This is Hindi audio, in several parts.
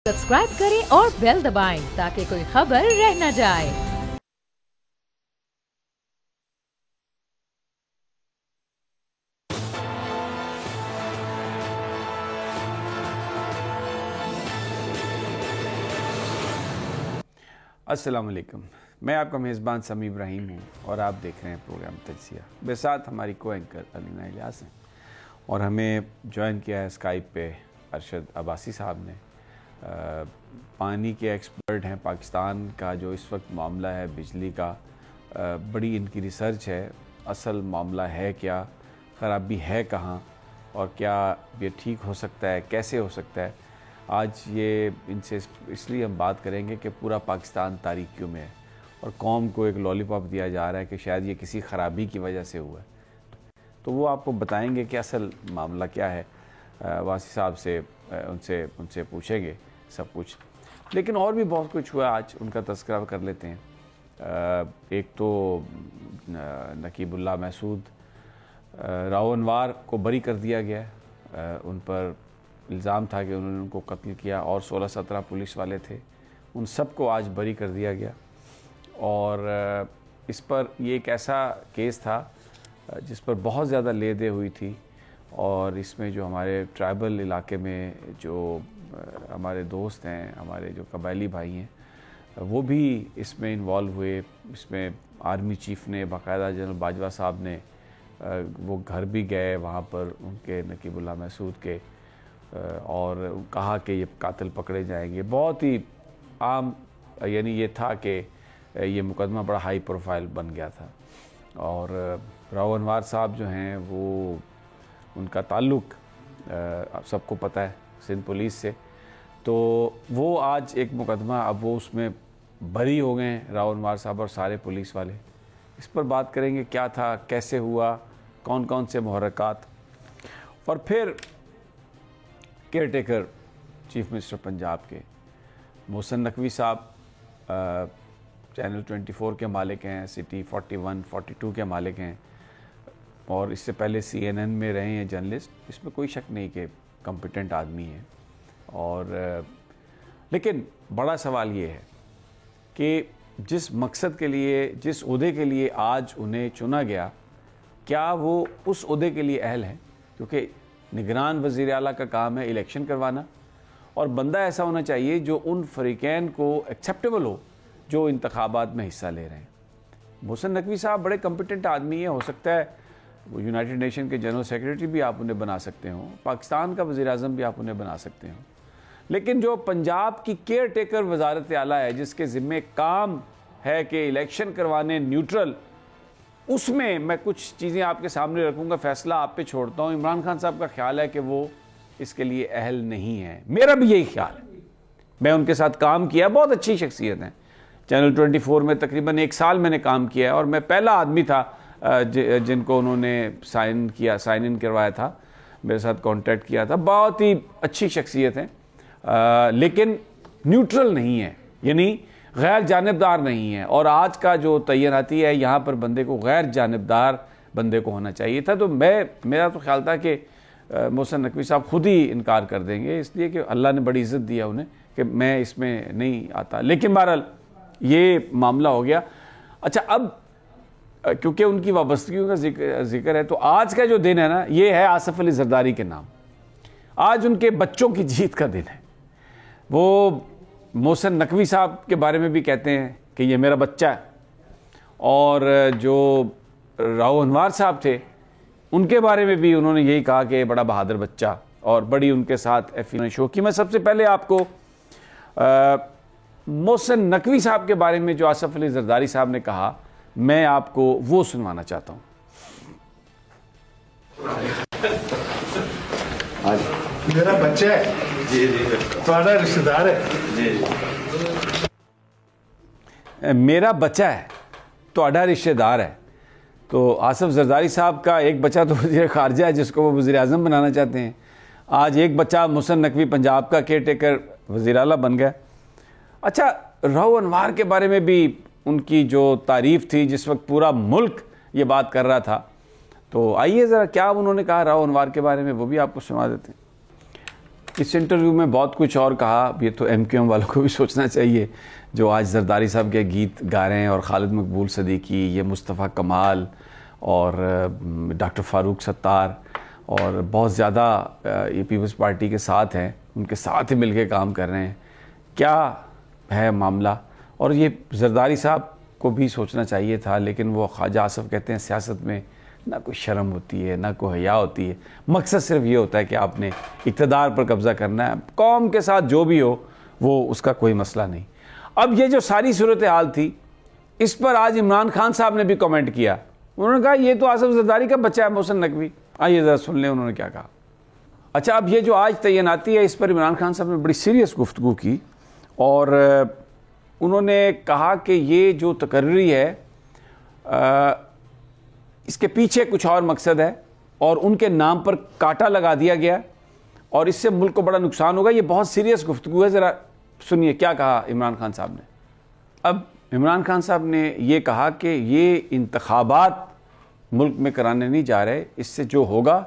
सब्सक्राइब करें और बेल दबाएं ताकि कोई खबर रह न जाए। अस्सलाम वालेकुम, मैं आपका मेज़बान समी इब्राहिम हूँ और आप देख रहे हैं प्रोग्राम तजज़िया। मेरे साथ हमारी को एंकर अलीना इलियास हैं और हमें ज्वाइन किया है स्काइप पे अरशद अब्बासी साहब ने। पानी के एक्सपर्ट हैं। पाकिस्तान का जो इस वक्त मामला है बिजली का, बड़ी इनकी रिसर्च है। असल मामला है क्या, ख़राबी है कहाँ और क्या ये ठीक हो सकता है, कैसे हो सकता है। आज ये इनसे इसलिए हम बात करेंगे कि पूरा पाकिस्तान तारीकियों में है और कौम को एक लॉलीपॉप दिया जा रहा है कि शायद ये किसी ख़राबी की वजह से हुआ है। तो वो आपको बताएंगे कि असल मामला क्या है। वासी साहब से उनसे पूछेंगे सब कुछ, लेकिन और भी बहुत कुछ हुआ आज, उनका तज़किरा कर लेते हैं। एक तो नकीबुल्लाह महसूद राव अनवार को बरी कर दिया गया है। उन पर इल्ज़ाम था कि उन्होंने उनको कत्ल किया और 16-17 पुलिस वाले थे, उन सब को आज बरी कर दिया गया। और इस पर ये एक ऐसा केस था जिस पर बहुत ज़्यादा ले दे हुई थी और इसमें जो हमारे ट्राइबल इलाके में जो हमारे दोस्त हैं, हमारे जो कबायली भाई हैं, वो भी इसमें इन्वॉल्व हुए। इसमें आर्मी चीफ़ ने बाकायदा जनरल बाजवा साहब ने वो घर भी गए वहाँ पर उनके नकीबुल्लाह महसूद के और कहा कि ये कातिल पकड़े जाएंगे। बहुत ही आम यानी ये था कि ये मुकदमा बड़ा हाई प्रोफाइल बन गया था। और राव अनवार साहब जो हैं वो, उनका ताल्लुक़ सबको पता है सिंध पुलिस से, तो वो आज एक मुकदमा, अब वो उसमें बरी हो गए हैं राव अनवार साहब और सारे पुलिस वाले। इस पर बात करेंगे क्या था, कैसे हुआ, कौन कौन से मुहर्रकात। और फिर care taker chief minister Punjab के मोहसिन नकवी साहब चैनल 24 के मालिक हैं, सिटी 41, 42 के मालिक हैं और इससे पहले CNN में रहे हैं जर्नलिस्ट। इसमें कोई शक नहीं कि कॉम्पिटेंट आदमी है। और लेकिन बड़ा सवाल ये है कि जिस मकसद के लिए, जिस ओहदे के लिए आज उन्हें चुना गया, क्या वो उस ओहदे के लिए अहल हैं? क्योंकि निगरान वज़ीर आला का काम है इलेक्शन करवाना और बंदा ऐसा होना चाहिए जो उन फरीकैन को एक्सेप्टेबल हो जो इंतखाबात में हिस्सा ले रहे हैं। मोहसिन नकवी साहब बड़े कॉम्पिटेंट आदमी है, हो सकता है वो यूनाइटेड नेशन के जनरल सेक्रेटरी भी आप उन्हें बना सकते हो, पाकिस्तान का वज़ीर आज़म भी आप उन्हें बना सकते हो। लेकिन जो पंजाब की केयर टेकर वजारत आला है, जिसके ज़िम्मे काम है कि इलेक्शन करवाने न्यूट्रल, उसमें मैं कुछ चीज़ें आपके सामने रखूँगा, फ़ैसला आप पे छोड़ता हूँ। इमरान खान साहब का ख्याल है कि वो इसके लिए अहल नहीं है, मेरा भी यही ख्याल है। मैं उनके साथ काम किया, बहुत अच्छी शख्सियत हैं। चैनल 24 में तकरीबन 1 साल मैंने काम किया है और मैं पहला आदमी था जिनको उन्होंने साइन इन करवाया था, मेरे साथ कांटेक्ट किया था। बहुत ही अच्छी शख्सियत हैं, लेकिन न्यूट्रल नहीं है, यानी गैर जानिबदार नहीं है। और आज का जो तैनाती है यहाँ पर बंदे को गैर जानिबदार बंदे को होना चाहिए था। तो मेरा तो ख्याल था कि मोहसिन नकवी साहब खुद ही इनकार कर देंगे, इसलिए कि अल्लाह ने बड़ी इज़्ज़त दिया उन्हें कि मैं इसमें नहीं आता। लेकिन बहरहाल ये मामला हो गया। अच्छा, अब क्योंकि उनकी वाबस्तगियों का जिक्र है, तो आज का जो दिन है ना, ये है आसिफ अली जरदारी के नाम। आज उनके बच्चों की जीत का दिन है। वो मोहसिन नकवी साहब के बारे में भी कहते हैं कि ये मेरा बच्चा है, और जो राव अनवार साहब थे उनके बारे में भी उन्होंने यही कहा कि बड़ा बहादुर बच्चा, और बड़ी उनके साथ एफिन शो की। मैं सबसे पहले आपको मोहसिन नकवी साहब के बारे में जो आसिफ अली जरदारी साहब ने कहा, मैं आपको वो सुनवाना चाहता हूँ। मेरा बच्चा है जी, तुम्हारा रिश्तेदार है जी। मेरा बच्चा है, तुम्हारा रिश्तेदार है। तो आसिफ जरदारी साहब का एक बच्चा तो वज़ीर ख़ारजा है, जिसको वो वज़ीर आज़म बनाना चाहते हैं। आज एक बच्चा मोहसिन नकवी पंजाब का केयर टेकर वज़ीर आला बन गया। अच्छा, राव अनवार के बारे में भी उनकी जो तारीफ़ थी, जिस वक्त पूरा मुल्क ये बात कर रहा था, तो आइए ज़रा क्या उन्होंने कहा राव अनवार के बारे में, वो भी आपको सुना देते हैं। इस इंटरव्यू में बहुत कुछ और कहा। ये तो MQM वालों को भी सोचना चाहिए, जो आज जरदारी साहब के गीत गा रहे हैं, और खालिद मकबूल सदीकी, ये मुस्तफ़ा कमाल और डॉक्टर फ़ारूक सत्तार और बहुत ज़्यादा ये पीपल्स पार्टी के साथ हैं, उनके साथ ही मिलके काम कर रहे हैं। क्या है मामला? और ये जरदारी साहब को भी सोचना चाहिए था, लेकिन वो ख्वाजा आसिफ कहते हैं सियासत में ना कोई शर्म होती है, ना कोई हया होती है। मकसद सिर्फ ये होता है कि आपने इक़्तिदार पर कब्ज़ा करना है, कौम के साथ जो भी हो वो उसका कोई मसला नहीं। अब ये जो सारी सूरत हाल थी, इस पर आज इमरान खान साहब ने भी कमेंट किया। उन्होंने कहा ये तो आसिफ जरदारी का बच्चा है मोहसिन नकवी। आइए ज़रा सुन लें उन्होंने क्या कहा। अच्छा, अब ये जो आज तैनाती है, इस पर इमरान खान साहब ने बड़ी सीरियस गुफ्तगू की और उन्होंने कहा कि ये जो तकर्री है इसके पीछे कुछ और मकसद है और उनके नाम पर कांटा लगा दिया गया और इससे मुल्क को बड़ा नुकसान होगा। ये बहुत सीरियस गुफ्तगू है, ज़रा सुनिए क्या कहा इमरान खान साहब ने। अब इमरान खान साहब ने ये कहा कि ये इंतखाबात मुल्क में कराने नहीं जा रहे, इससे जो होगा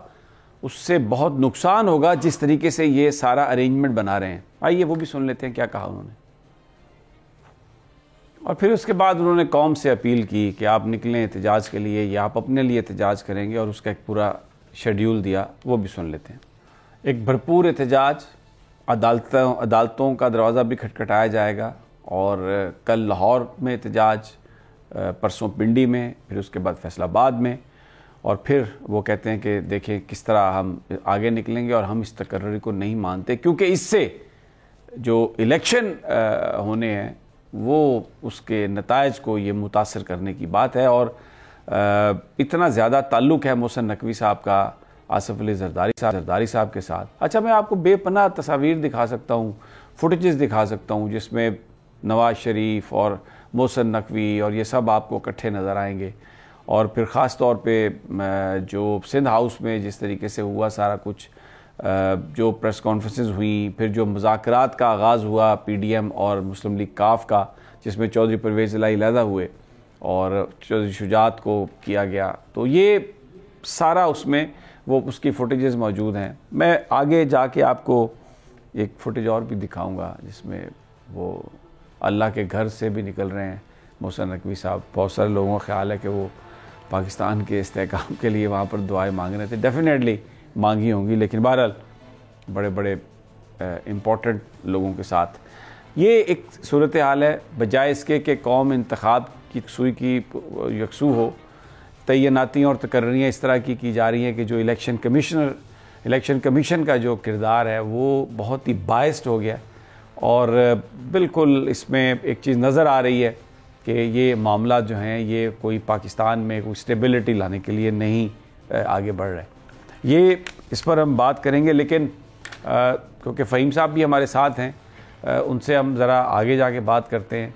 उससे बहुत नुकसान होगा जिस तरीके से ये सारा अरेंजमेंट बना रहे हैं। आइए वो भी सुन लेते हैं क्या कहा उन्होंने। और फिर उसके बाद उन्होंने कौम से अपील की कि आप निकलें एहतजाज के लिए या आप अपने लिए एहतजाज करेंगे, और उसका एक पूरा शेड्यूल दिया, वो भी सुन लेते हैं। एक भरपूर एहतजाज, अदालतों का दरवाज़ा भी खटखटाया जाएगा और कल लाहौर में एहतजाज, परसों पिंडी में, फिर उसके बाद फैसलाबाद में, और फिर वो कहते हैं कि देखें किस तरह हम आगे निकलेंगे और हम इस तकर्री को नहीं मानते, क्योंकि इससे जो इलेक्शन होने हैं वो उसके नताइज को ये मुतासर करने की बात है। और इतना ज़्यादा ताल्लुक़ है मोहसिन नकवी साहब का आसिफ अली जरदारी साहब के साथ। अच्छा, मैं आपको बेपनाह तस्वीर दिखा सकता हूँ, फुटेजेस दिखा सकता हूँ जिसमें नवाज शरीफ और मोहसिन नकवी और ये सब आपको इकट्ठे नज़र आएंगे। और फिर ख़ास तौर पे जो सिंध हाउस में जिस तरीके से हुआ सारा कुछ, जो प्रेस कॉन्फ्रेंसेस हुई, फिर जो मुज़ाकरात का आगाज़ हुआ PDM और मुस्लिम लीग काफ का, जिसमें चौधरी परवेज़ इलाही अलहदा हुए और चौधरी शुजात को किया गया, तो ये सारा उसमें वो उसकी फुटेजेस मौजूद हैं। मैं आगे जाके आपको एक फुटेज और भी दिखाऊंगा जिसमें वो अल्लाह के घर से भी निकल रहे हैं मोहसिन नकवी साहब। बहुत सारे लोगों का ख्याल है कि वो पाकिस्तान के इस्तेहकाम के लिए वहाँ पर दुआएं मांग रहे थे। डेफिनेटली मांगी होंगी, लेकिन बहरहाल बड़े बड़े इम्पोर्टेंट लोगों के साथ ये एक सूरत हाल है। बजाय इसके कि कौम इंतखाब की सुई की यकसू हो, तैनाती और तकर्रियाँ इस तरह की जा रही हैं कि जो इलेक्शन कमीशन का जो किरदार है वो बहुत ही बायस्ड हो गया। और बिल्कुल इसमें एक चीज़ नज़र आ रही है कि ये मामला जो हैं ये कोई पाकिस्तान में कोई स्टेबिलिटी लाने के लिए नहीं आगे बढ़ रहे। ये इस पर हम बात करेंगे, लेकिन क्योंकि फ़हीम साहब भी हमारे साथ हैं, उनसे हम ज़रा आगे जाके बात करते हैं,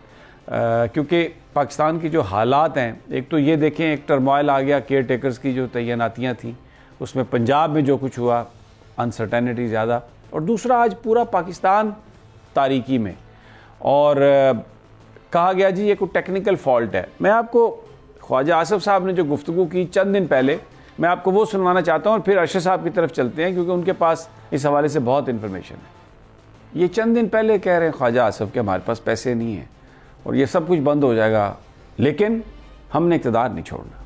क्योंकि पाकिस्तान की जो हालात हैं, एक तो ये देखें एक टर्मोइल आ गया केयर टेकर्स की जो तैनातियाँ थी, उसमें पंजाब में जो कुछ हुआ अनसर्टेनिटी ज़्यादा, और दूसरा आज पूरा पाकिस्तान तारीकी में। और कहा गया जी ये कोई टेक्निकल फॉल्ट है। मैं आपको ख्वाजा आसिफ साहब ने जो गुफ्तगू की चंद दिन पहले, मैं आपको वो सुनवाना चाहता हूँ और फिर अरशद साहब की तरफ चलते हैं, क्योंकि उनके पास इस हवाले से बहुत इन्फॉर्मेशन है। ये चंद दिन पहले कह रहे हैं ख्वाजा आसिफ कि हमारे पास पैसे नहीं हैं और ये सब कुछ बंद हो जाएगा, लेकिन हमने इक़्तिदार नहीं छोड़ना।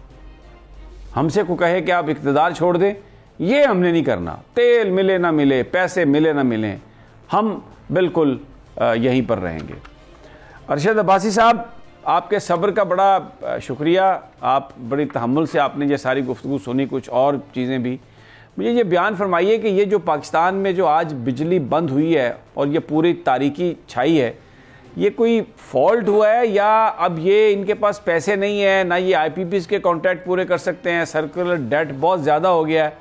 हमसे को कहे कि आप इक़्तिदार छोड़ दें, ये हमने नहीं करना। तेल मिले ना मिले, पैसे मिले ना मिले, हम बिल्कुल यहीं पर रहेंगे। अरशद अब्बासी साहब, आपके सब्र का बड़ा शुक्रिया, आप बड़ी तहम्मुल से आपने ये सारी गुफ्तगू सुनी, कुछ और चीज़ें भी। मुझे ये बयान फरमाइए कि ये जो पाकिस्तान में जो आज बिजली बंद हुई है और ये पूरी तारीकी छाई है, ये कोई फॉल्ट हुआ है या अब ये इनके पास पैसे नहीं है, ना ये IPPs के कॉन्ट्रैक्ट पूरे कर सकते हैं, सर्कुलर डेट बहुत ज़्यादा हो गया है,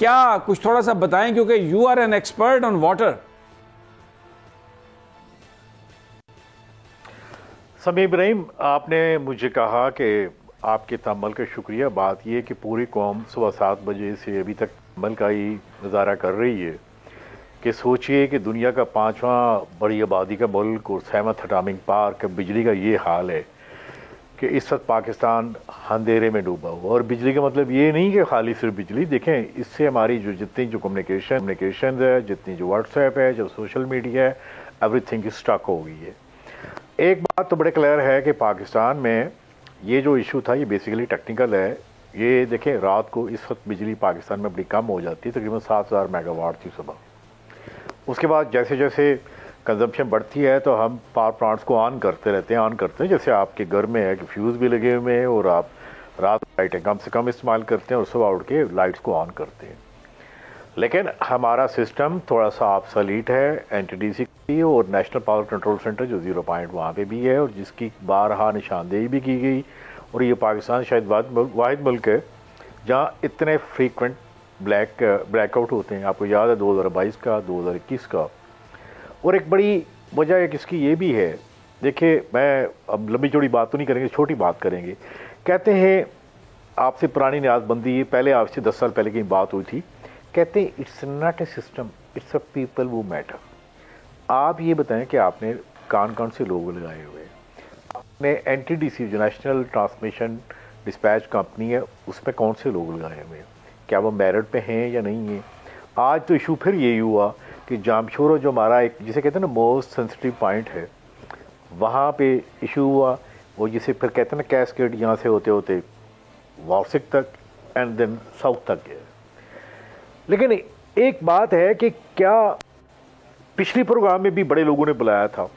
क्या कुछ थोड़ा सा बताएं, क्योंकि you are an expert on water. Sami Ibrahim, आपने मुझे कहा कि आपके तअम्मुल का शुक्रिया। बात यह कि पूरी कौम सुबह 7 बजे से अभी तक अमल का ही नज़ारा कर रही है कि सोचिए कि दुनिया का 5वां बड़ी आबादी का मुल्क और 7वां एटॉमिक पार्क, बिजली का ये हाल है। कि इस वक्त पाकिस्तान अंधेरे में डूबा हुआ, और बिजली का मतलब ये नहीं कि खाली सिर्फ बिजली। देखें, इससे हमारी जितनी कम्युनिकेशन है, जितनी जो व्हाट्सएप है, जो सोशल मीडिया है, एवरीथिंग स्टक हो गई है। एक बात तो बड़े क्लियर है कि पाकिस्तान में ये जो इशू था ये बेसिकली टेक्निकल है। ये देखें, रात को इस वक्त बिजली पाकिस्तान में बड़ी कम हो जाती है, तकरीबन 7000 मेगावाट थी सुबह। उसके बाद जैसे जैसे कंजम्पशन बढ़ती है तो हम पावर प्लांट्स को ऑन करते रहते हैं। जैसे आपके घर में है कि फ्यूज़ भी लगे हुए हैं और आप रात लाइटें कम से कम इस्तेमाल करते हैं और सुबह उठ के लाइट्स को ऑन करते हैं। लेकिन हमारा सिस्टम थोड़ा सा ऑब्सोलीट है। एनटीडीसी की और नेशनल पावर कंट्रोल सेंटर जो 0 पॉइंट वहाँ पे भी है और जिसकी बारहा निशानदेही भी की गई, और ये पाकिस्तान शायद वाहिद मुल्क है जहाँ इतने फ्रीक्वेंट ब्लैकआउट होते हैं। आपको याद है 2022 का, 2021 का। और एक बड़ी वजह एक इसकी ये भी है, देखिए मैं अब लंबी चौड़ी बात तो नहीं करेंगे, छोटी बात करेंगे। कहते हैं आपसे पुरानी न्याजबंदी, पहले आपसे 10 साल पहले की बात हुई थी, कहते हैं it's not a system, it's a people वो मैटर। आप ये बताएं कि आपने कौन से लोग लगाए हुए हैं? आपने एनटीडीसी जो नेशनल ट्रांसमिशन डिस्पैच कंपनी है उसमें कौन से लोग लगाए हुए हैं? क्या वो मेरिट पे हैं या नहीं है? आज तो इशू फिर यही हुआ कि जामशोरो जो हमारा एक जिसे कहते हैं ना मोस्ट सेंसिटिव पॉइंट है, वहाँ पे इशू हुआ। वो जिसे फिर कहते हैं ना कैस्केड, यहाँ से होते होते वार्सिक तक एंड देन साउथ तक गया। लेकिन एक बात है कि क्या पिछली प्रोग्राम में भी बड़े लोगों ने बुलाया था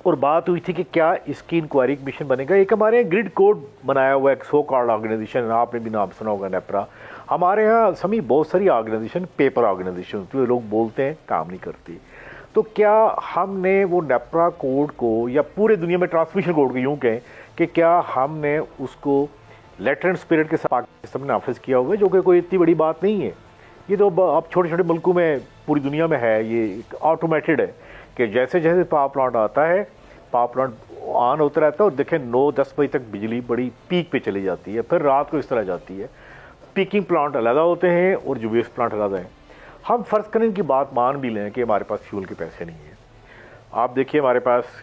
और बात हुई थी कि क्या इसकी इंक्वायरी कमीशन बनेगा। एक हमारे यहाँ ग्रिड कोड बनाया हुआ है, एक सो कॉल्ड ऑर्गेनाइजेशन, आपने भी नाम सुना होगा, नेपरा। हमारे यहाँ सभी बहुत सारी ऑर्गेनाइजेशन पेपर ऑर्गेनाइजेशन होती है, लोग बोलते हैं काम नहीं करती। तो क्या हमने वो नेपरा कोड को या पूरे दुनिया में ट्रांसमिशन कोड को यूँ कहें कि क्या हमने उसको लेटर एंड स्पिरिट के साथ पाकिस्तान ने नाफिज किया हुआ है, जो कि कोई इतनी बड़ी बात नहीं है। ये तो अब छोटे छोटे मुल्कों में पूरी दुनिया में है, ये ऑटोमेटेड है कि जैसे जैसे पावर प्लांट आता है, पावर प्लांट ऑन होता रहता है और देखें 9-10 बजे तक बिजली बड़ी पीक पे चली जाती है, फिर रात को इस तरह जाती है। पीकिंग प्लांट अलग होते हैं और जो वेस्ट प्लांट अलग हैं। हम फ़र्ज़ करें की बात मान भी लें कि हमारे पास फ्यूल के पैसे नहीं हैं। आप देखिए हमारे पास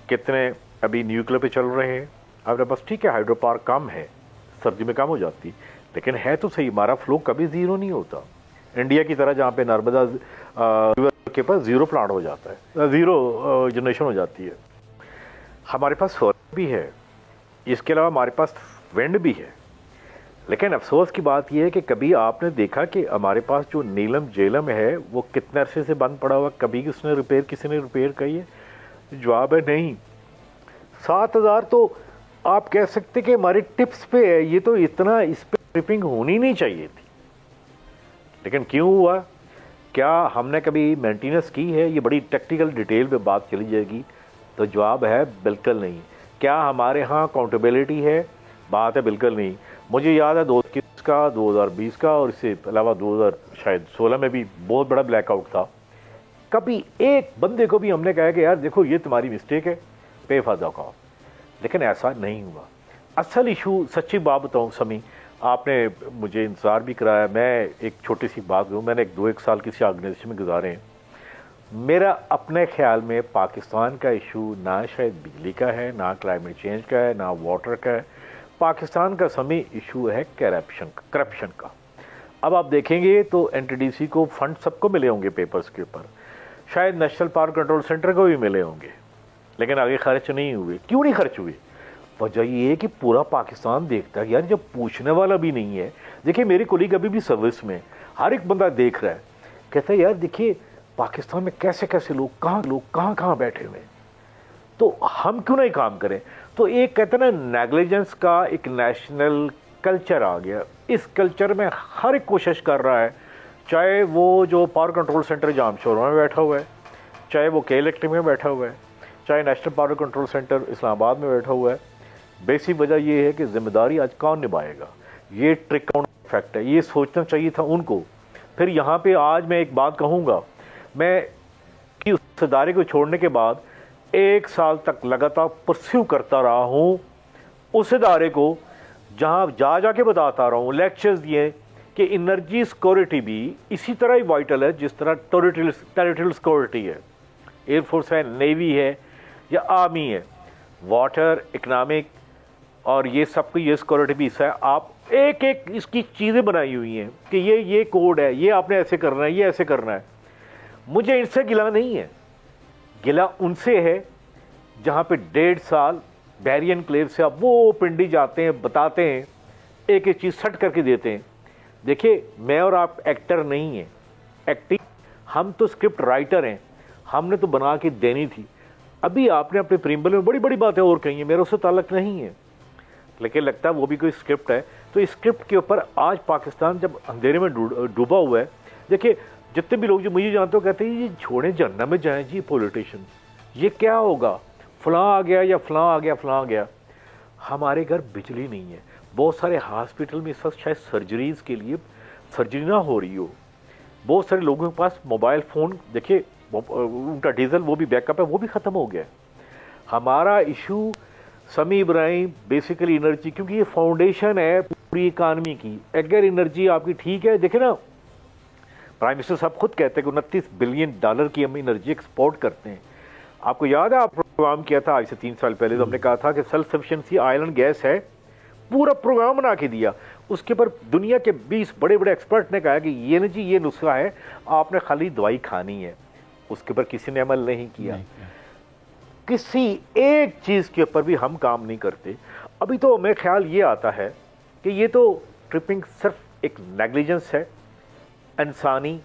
कितने अभी न्यूक्लियर पे चल रहे हैं हमारे पास, ठीक है हाइड्रो पावर कम है, सर्दी में कम हो जाती, लेकिन है तो सही, हमारा फ्लो कभी ज़ीरो नहीं होता। इंडिया की तरह जहाँ पे नर्मदा रिवर के पास 0 प्लांट हो जाता है, 0 जनरेशन हो जाती है। हमारे पास सोलर भी है, इसके अलावा हमारे पास विंड भी है। लेकिन अफसोस की बात यह है कि कभी आपने देखा कि हमारे पास जो नीलम जेलम है वो कितने अरसे से बंद पड़ा हुआ, कभी किसी ने रिपेयर की है? जवाब है नहीं। 7000 तो आप कह सकते कि हमारी टिप्स पे है, ये तो इतना इस पे ट्रिपिंग होनी नहीं चाहिए थी, लेकिन क्यों हुआ? क्या हमने कभी मेंटेनेंस की है? ये बड़ी टेक्निकल डिटेल पे बात चली जाएगी, तो जवाब है बिल्कुल नहीं। क्या हमारे यहाँ अकाउंटेबिलिटी है? बात है बिल्कुल नहीं। मुझे याद है 2021 का, 2020 का और इससे अलावा 2016 में भी बहुत बड़ा ब्लैकआउट था। कभी एक बंदे को भी हमने कहा कि यार देखो ये तुम्हारी मिस्टेक है, पे फॉर का, लेकिन ऐसा नहीं हुआ। असल इशू सच्ची बात बताऊँ समी, आपने मुझे इंतज़ार भी कराया। मैं एक छोटी सी बात करूँ, मैंने 2-1 साल किसी ऑर्गेनाइजेशन में गुजारे हैं। मेरा अपने ख्याल में पाकिस्तान का इशू ना शायद बिजली का है, ना क्लाइमेट चेंज का है, ना वाटर का है। पाकिस्तान का समी इशू है करप्शन का। अब आप देखेंगे तो एनटीडीसी को फंड सबको मिले होंगे पेपर्स के ऊपर, शायद नेशनल पावर कंट्रोल सेंटर को भी मिले होंगे, लेकिन आगे खर्च नहीं हुए। क्यों नहीं खर्च हुए? वजह ये है कि पूरा पाकिस्तान देखता है यार, जब पूछने वाला भी नहीं है। देखिए मेरी कोलीग अभी भी सर्विस में, हर एक बंदा देख रहा है, कहता है यार देखिए पाकिस्तान में कैसे कैसे लोग कहाँ बैठे हुए हैं, तो हम क्यों नहीं काम करें? तो एक कहते हैं ना नेग्लिजेंस का एक नेशनल कल्चर आ गया। इस कल्चर में हर एक कोशिश कर रहा है, चाहे वो जो पावर कंट्रोल सेंटर जामशोर में बैठा हुआ है, चाहे वो के इलेक्ट्रिक में बैठा हुआ है, चाहे national power control centre Islamabad में बैठा हुआ है। बेसिक वजह ये है कि जिम्मेदारी आज कौन निभाएगा, ये ट्रिकल इफेक्ट है, ये सोचना चाहिए था उनको। फिर यहाँ पे आज मैं एक बात कहूँगा, मैं कि उस इदारे को छोड़ने के बाद 1 साल तक लगातार परस्यू करता रहा हूँ उस इदारे को, जहाँ जाके बताता रहा हूँ, लेक्चर्स दिए कि एनर्जी सिक्योरिटी भी इसी तरह ही वाइटल है जिस तरह टेरिटोरियल सिक्योरिटी है, एयरफोर्स है, नेवी है या आर्मी है। वाटर, इकनॉमिक और ये सब ये सिक्योरिटी भी हिस्सा है। आप एक एक इसकी चीज़ें बनाई हुई हैं कि ये कोड है, ये आपने ऐसे करना है, ये ऐसे करना है। मुझे इनसे गिला नहीं है, गिला उनसे है जहाँ पे 1.5 साल बैरियर एनक्लेव से आप वो पिंडी जाते हैं, बताते हैं, एक एक चीज़ सट करके देते हैं। देखिए, मैं और आप एक्टर नहीं हैं, एक्टिंग हम तो स्क्रिप्ट राइटर हैं, हमने तो बना के देनी थी। अभी आपने अपने प्रीम्बल में बड़ी बड़ी बातें और कही हैं, मेरा उससे ताल्लुक नहीं है, लेकिन लगता है वो भी कोई स्क्रिप्ट है। तो इस स्क्रिप्ट के ऊपर आज पाकिस्तान जब अंधेरे में डूबा हुआ है, देखिए जितने भी लोग जो मुझे जानते हो कहते हैं ये छोड़े जहन्नम में जाएं जी पॉलिटिशियन, ये क्या होगा, फलां आ गया या फलां आ गया, फलां आ गया। हमारे घर बिजली नहीं है, बहुत सारे हॉस्पिटल में इस वक्त शायद सर्जरीज के लिए सर्जरी ना हो रही हो, बहुत सारे लोगों के पास मोबाइल फ़ोन, देखिए उनका डीजल वो भी बैकअप है, वो भी ख़त्म हो गया है। हमारा इशू समी इब्राहिम बेसिकली एनर्जी, क्योंकि ये फाउंडेशन है पूरी इकानमी की। अगर एनर्जी आपकी ठीक है, देखे ना प्राइम मिनिस्टर साहब खुद कहते हैं कि $29 बिलियन की हम एनर्जी एक्सपोर्ट करते हैं। आपको याद है, आप प्रोग्राम किया था आज से 3 साल पहले, तो हमने कहा था कि self sufficiency oil and gas है, पूरा प्रोग्राम बना के दिया। उसके पर दुनिया के 20 बड़े बड़े एक्सपर्ट ने कहा कि ये जी ये नुस्खा है, आपने खाली दवाई खानी है। उसके ऊपर किसी ने अमल नहीं किया, किसी एक चीज़ के ऊपर भी हम काम नहीं करते। अभी तो मेरे ख्याल ये आता है कि ये तो ट्रिपिंग सिर्फ एक नेग्लिजेंस है इंसानी,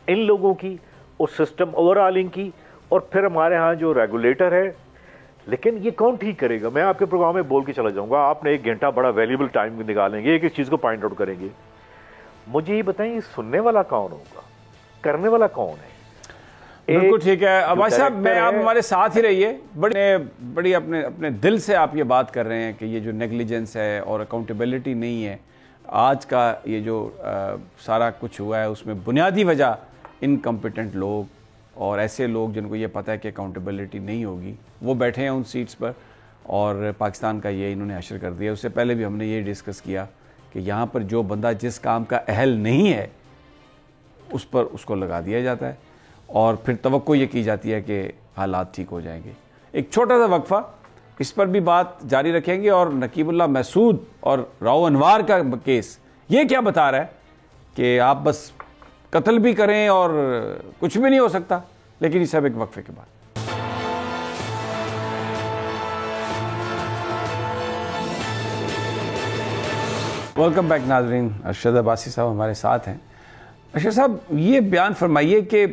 इन लोगों की और सिस्टम ओवरऑलिंग की, और फिर हमारे यहाँ जो रेगुलेटर है। लेकिन ये कौन ठीक करेगा? मैं आपके प्रोग्राम में बोल के चला जाऊँगा, आपने 1 घंटा बड़ा वैल्यूबल टाइम निकालेंगे, एक एक चीज़ को पॉइंट आउट करेंगे। मुझे ये बताएं, सुनने वाला कौन होगा, करने वाला कौन है? बिल्कुल ठीक है अब्बास साहब, मैं आप हमारे साथ ही रहिए। बड़ी अपने अपने दिल से आप ये बात कर रहे हैं कि ये जो नेग्लिजेंस है और अकाउंटेबिलिटी नहीं है, आज का ये जो सारा कुछ हुआ है उसमें बुनियादी वजह इनकम्पिटेंट लोग और ऐसे लोग जिनको ये पता है कि अकाउंटेबिलिटी नहीं होगी, वो बैठे हैं उन सीट्स पर और पाकिस्तान का ये इन्होंने हशर कर दिया। उससे पहले भी हमने ये डिस्कस किया कि यहाँ पर जो बंदा जिस काम का अहल नहीं है उस पर उसको लगा दिया जाता है और फिर तवक्को ये की जाती है कि हालात ठीक हो जाएंगे। एक छोटा सा वक्फा, इस पर भी बात जारी रखेंगे। और नकीबुल्लाह महसूद और राव अनवार का केस ये क्या बता रहा है कि आप बस कत्ल भी करें और कुछ भी नहीं हो सकता। लेकिन ये सब एक वक्फे के बाद। वेलकम बैक नाजरीन, अरशद अब्बासी साहब हमारे साथ हैं। अरशद साहब, ये बयान फरमाइए कि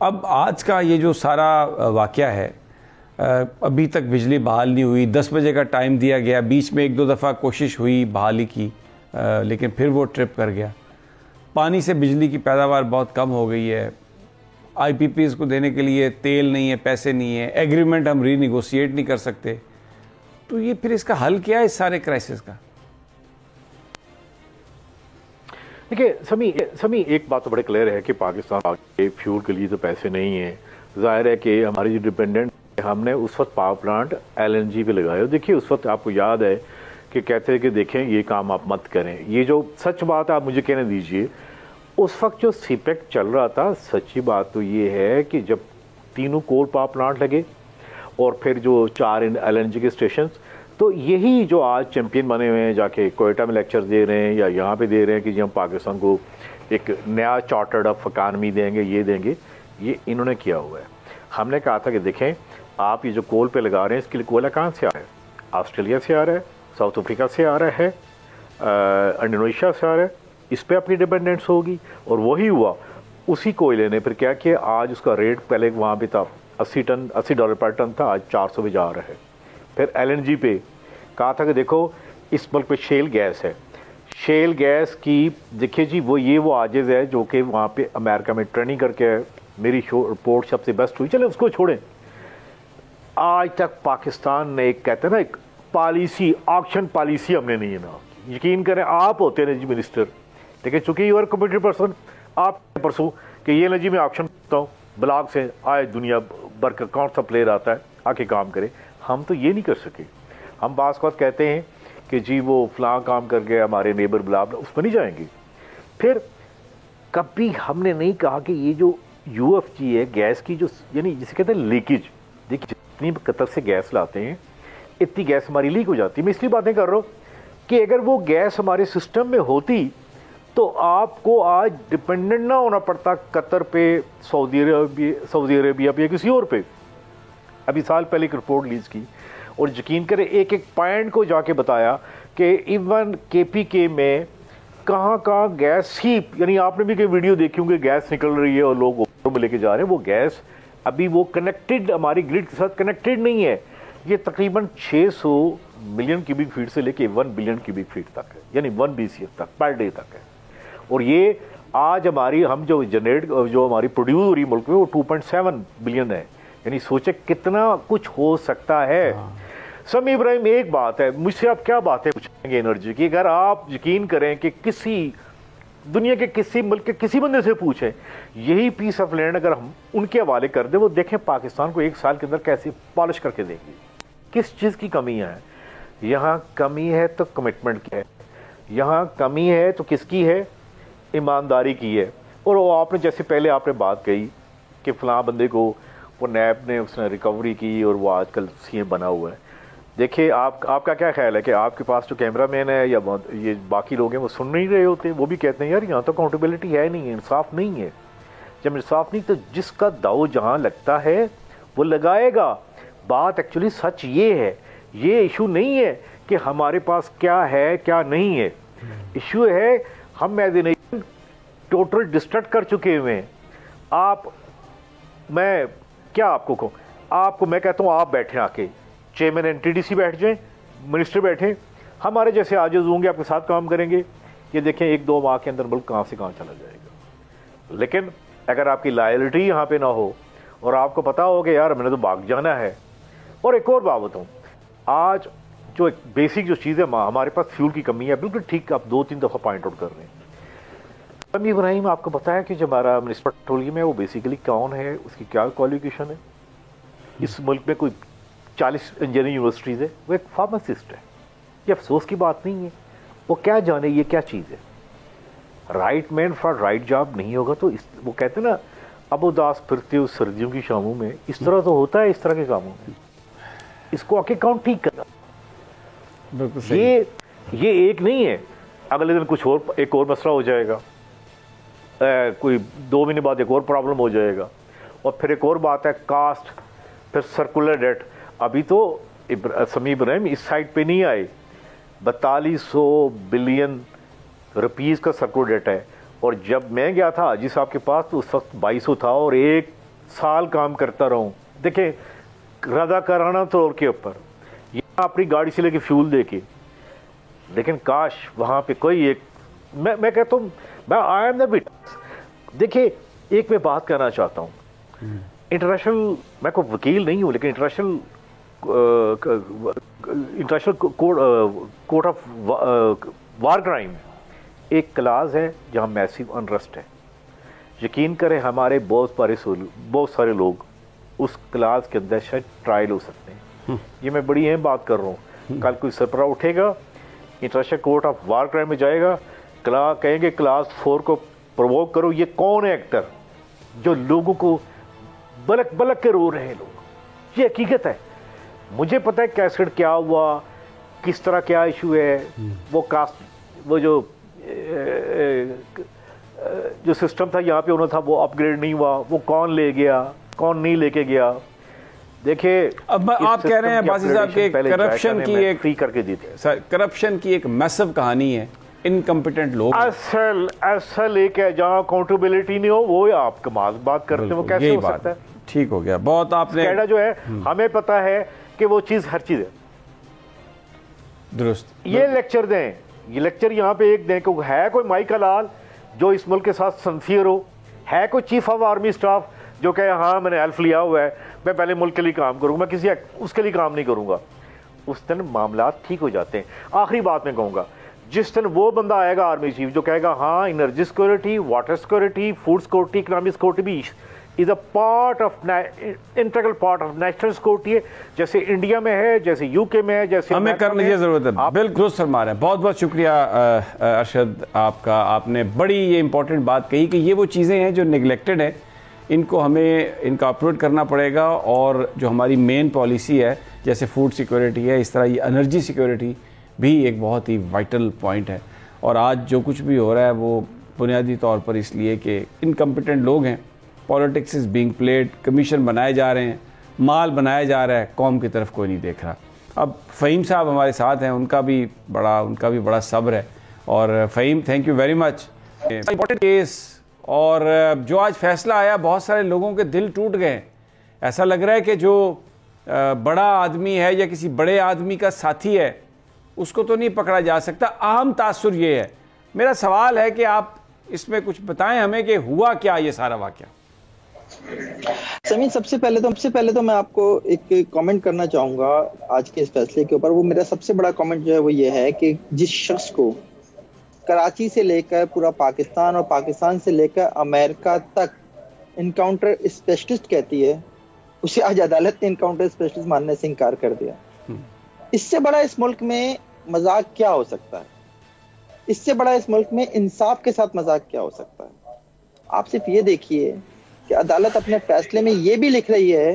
अब आज का ये जो सारा वाक़या है, अभी तक बिजली बहाल नहीं हुई, 10 बजे का टाइम दिया गया, बीच में 1-2 दफ़ा कोशिश हुई बहाली की, लेकिन फिर वो ट्रिप कर गया। पानी से बिजली की पैदावार बहुत कम हो गई है, IPPs को देने के लिए तेल नहीं है, पैसे नहीं है, एग्रीमेंट हम रीनिगोशिएट नहीं कर सकते। तो ये फिर इसका हल क्या है इस सारे क्राइसिस का? देखिए समी एक बात तो बड़े क्लियर है कि पाकिस्तान के फ्यूल के लिए तो पैसे नहीं है। जाहिर है कि हमारी जो डिपेंडेंट, हमने उस वक्त पावर प्लांट LNG पे लगाए। देखिए उस वक्त आपको याद है कि कहते हैं कि देखें ये काम आप मत करें। ये जो सच बात आप मुझे कहने दीजिए, उस वक्त जो सीपेक चल रहा था, सच्ची बात तो ये है कि जब 3 कोल पावर प्लांट लगे और फिर जो 4 LNG के स्टेशन, तो यही जो आज चैंपियन बने हुए हैं, जाके कोयटा में लेक्चर दे रहे हैं या यहाँ पे दे रहे हैं कि जी हम पाकिस्तान को एक नया चार्टर्ड ऑफ इकानमी देंगे, ये देंगे, ये इन्होंने किया हुआ है। हमने कहा था कि देखें आप ये जो कोल पे लगा रहे हैं, इसके लिए कोयला कहाँ से आ रहा है? ऑस्ट्रेलिया से आ रहा है, साउथ अफ्रीका से आ रहा है, इंडोनेशिया से आ रहा है, इस पर अपनी डिपेंडेंस होगी। और वही हुआ, उसी कोयले ने फिर क्या किया, आज उसका रेट पहले वहाँ पे था $80 पर टन था, आज 400 पे जा रहा है। फिर LNG पे कहा था कि देखो इस मुल्क पे शेल गैस है, शेल गैस की देखिए जी वो आजिज़ है जो कि वहाँ पे अमेरिका में ट्रेनिंग करके मेरी रिपोर्ट सबसे बेस्ट हुई। चले उसको छोड़ें, आज तक पाकिस्तान ने एक कहते हैं ना एक पॉलिसी, ऑक्शन पॉलिसी हमने नहीं है ना। यकीन करें, आप होते हैं एनर्जी मिनिस्टर, लेकिन चूंकि यू आर कमिटेड पर्सन, आप परसों कि ये एनर्जी में ऑक्शन करता हूँ, ब्लॉक से आए दुनिया भर का कौन सा प्लेयर आता है आके काम करे। हम तो ये नहीं कर सके। हम बात कहते हैं कि जी वो फलां काम कर गए हमारे नेबर ब्लाब, उस पर नहीं जाएंगे। फिर कभी हमने नहीं कहा कि ये जो UFG है गैस की, जो यानी जिसे कहते हैं लीकेज, देखिए जितनी कतर से गैस लाते हैं इतनी गैस हमारी लीक हो जाती। मैं इसलिए बातें कर रहा हूँ कि अगर वो गैस हमारे सिस्टम में होती तो आपको आज डिपेंडेंट ना होना पड़ता कतर पे, सऊदी अरेबिया पे या किसी और पे। अभी साल पहले एक रिपोर्ट रिलीज की और यकीन करें एक एक पॉइंट को जाके बताया कि इवन KPK में कहाँ कहाँ गैस ही, यानी आपने भी कोई वीडियो देखी होंगी, गैस निकल रही है और लोग ऊपर में लेके जा रहे हैं। वो गैस अभी वो कनेक्टेड हमारी ग्रिड के साथ कनेक्टेड नहीं है। ये तकरीबन 600 मिलियन क्यूबिक फीट से लेके 1 बिलियन क्यूबिक फीट तक है, यानी 1 BCF तक पर डे तक है। और ये आज हमारी हम जो हमारी प्रोड्यूस हो रही मुल्क में वो 2.7 बिलियन है। यानी सोचे कितना कुछ हो सकता है। समी इब्राहिम, एक बात है, मुझसे आप क्या बातें पूछेंगे एनर्जी की? अगर आप यकीन करें कि किसी दुनिया के किसी मुल्क के किसी बंदे से पूछें यही पीस ऑफ लैंड अगर हम उनके हवाले कर दें, वो देखें पाकिस्तान को 1 साल के अंदर कैसे पॉलिश करके देंगे। किस चीज़ की कमी है? यहाँ कमी है तो कमिटमेंट की है, यहाँ कमी है तो किसकी है? ईमानदारी की है। और वो आपने जैसे पहले आपने बात कही कि फलां बंदे को वो नैब ने उसने रिकवरी की और वो आजकल CM बना हुआ है। देखिए आपका क्या ख्याल है कि आपके पास जो कैमरा मैन है या ये बाकी लोग हैं वो सुन नहीं रहे होते? वो भी कहते हैं यार यहाँ तो अकाउंटेबिलिटी है नहीं है, इंसाफ नहीं है। जब इंसाफ नहीं तो जिसका दाव जहाँ लगता है वो लगाएगा। बात एक्चुअली सच ये है, ये इशू नहीं है कि हमारे पास क्या है क्या नहीं है। इशू है हम as a nation total destruct कर चुके हुए हैं। मैं क्या आपको कहूँ, आपको मैं कहता हूँ आप बैठे आके चेयरमैन NTDC बैठ जाएं, मिनिस्टर बैठे, हमारे जैसे आजिज़ होंगे आपके साथ काम करेंगे। ये देखें 1-2 माह के अंदर मुल्क कहाँ से कहाँ चला जाएगा। लेकिन अगर आपकी लॉयल्टी यहाँ पे ना हो और आपको पता हो कि यार मैंने तो भाग जाना है। और एक और बात बताऊँ, आज जो एक बेसिक जो चीज़ है हमारे पास फ्यूल की कमी है, बिल्कुल ठीक आप 2-3 दफ़ा पॉइंट आउट कर रहे हैं। समी इब्राहिम, आपको पता है कि जो हमारा मिनिस्टर पेट्रोलियम है वो बेसिकली कौन है, उसकी क्या क्वालिफिकेशन है? इस मुल्क में कोई 40 इंजीनियरिंग यूनिवर्सिटीज़ है, वो एक फार्मासिस्ट है। ये अफसोस की बात नहीं है, वो क्या जाने ये क्या चीज़ है। Right man for right job नहीं होगा तो वो कहते हैं ना, अब उदास फिरते हो सर्दियों की शामों में, इस तरह तो होता है इस तरह के कामों में। इसको आके कौन ठीक करना? ये एक नहीं है, अगले दिन कुछ और एक और मसला हो जाएगा, कोई 2 महीने बाद एक और प्रॉब्लम हो जाएगा। और फिर एक और बात है कास्ट, फिर सर्कुलर डेट। अभी तो समी इब्राहिम इस साइड पे नहीं आए, 4200 बिलियन रुपीज़ का सर्कुलर डेट है। और जब मैं गया था हाजी साहब के पास तो उस वक्त 2200 था और 1 साल काम करता रहूं। देखें रज़ाकाराना तौर के ऊपर यहाँ अपनी गाड़ी से लेके फ्यूल दे के, लेकिन काश वहाँ पे कोई एक मैं कहता हूँ, मैं आई एम द विटनेस। देखिए एक मैं बात करना चाहता हूँ, इंटरनेशनल, मैं कोई वकील नहीं हूँ, लेकिन international court of war crime एक क्लास है जहाँ मैसिव अनरेस्ट है। यकीन करें हमारे बहुत सारे लोग उस क्लास के अंदर शायद ट्रायल हो सकते हैं। ये मैं बड़ी अहम बात कर रहा हूँ। कल कोई सरबरा उठेगा, international court of war crime में जाएगा, कहेंगे क्लास 4 को प्रोवोक करो। ये कौन है एक्टर जो लोगों को बलक बलक के रो रहे हैं लोग? ये हकीकत है। मुझे पता है कैसेट क्या हुआ, किस तरह क्या इशू है, वो कास्ट वो जो सिस्टम था यहाँ पे होना था वो अपग्रेड नहीं हुआ, वो कौन ले गया कौन नहीं लेके गया। देखिए अब आप कह रहे हैं बासी साहब के करप्शन की एक फ्री करके दी थी, सर करप्शन की एक मैसिव कहानी है, इनकम्पिटेंट लोग। असल एक है जहाँ अकाउंटेबिलिटी नहीं हो, वो आप कमाल बात करते हैं, वो कैसे हो सकता है? ठीक हो गया, बहुत आपने कैनेडा जो है हमें पता है कि वो चीज हर चीज है दुरुस्त। ये लेक्चर दें, ये लेक्चर यहाँ पे एक दें कि है कोई माइकल लाल जो इस मुल्क के साथ सिंसियर हो, है कोई चीफ ऑफ आर्मी स्टाफ जो कहे हाँ मैंने हेल्प लिया हुआ है, मैं पहले मुल्क के लिए काम करूंगा, मैं किसी उसके लिए काम नहीं करूंगा। उस दिन मामला ठीक हो जाते हैं। आखिरी बात मैं कहूँगा, जिस दिन वो बंदा आएगा आर्मी चीफ जो कहेगा हाँ energy security, water security, food security, economic security भी is a part of integral part of national security है, जैसे इंडिया में है, जैसे यूके में है, जैसे हमें करने की जरूरत है। बिल्कुल फरमा रहे हैं। बहुत बहुत शुक्रिया अरशद आपका, आपने बड़ी ये इंपॉर्टेंट बात कही कि ये वो चीज़ें हैं जो निगलेक्टेड है, इनको हमें इनका अपलोड करना पड़ेगा। और जो हमारी मेन पॉलिसी है जैसे फूड सिक्योरिटी है, इस तरह ये एनर्जी सिक्योरिटी भी एक बहुत ही वाइटल पॉइंट है। और आज जो कुछ भी हो रहा है वो बुनियादी तौर पर इसलिए कि इनकम्पिटेंट लोग हैं, politics is being played, commission बनाए जा रहे हैं, माल बनाया जा रहा है, कौम की तरफ कोई नहीं देख रहा। अब फ़हीम साहब हमारे साथ हैं, उनका भी बड़ा सब्र है। और Fahim, thank you very much. Important case और जो आज फैसला आया, बहुत सारे लोगों के दिल टूट गए। ऐसा लग रहा है कि जो बड़ा आदमी है या किसी बड़े आदमी का साथी है उसको तो नहीं पकड़ा जा सकता। अहम तासुर ये है। मेरा सवाल है कि आप इसमें कुछ बताएं हमें कि हुआ क्या ये सारा वाकया। समीर, सबसे पहले तो मैं आपको एक कमेंट करना चाहूंगा आज के इस फैसले के ऊपर। वो मेरा सबसे बड़ा कमेंट जो है वो ये है कि जिस शख्स को कराची से लेकर पूरा पाकिस्तान और पाकिस्तान से लेकर अमेरिका तक इनकाउंटर स्पेशलिस्ट कहती है, उसे आज अदालत ने इनकाउंटर स्पेशलिस्ट मानने से इनकार कर दिया। इससे बड़ा इस मुल्क में मजाक क्या हो सकता है? इससे बड़ा इस मुल्क में इंसाफ के साथ मजाक क्या हो सकता है? आप सिर्फ ये देखिए कि अदालत अपने फैसले में ये भी लिख रही है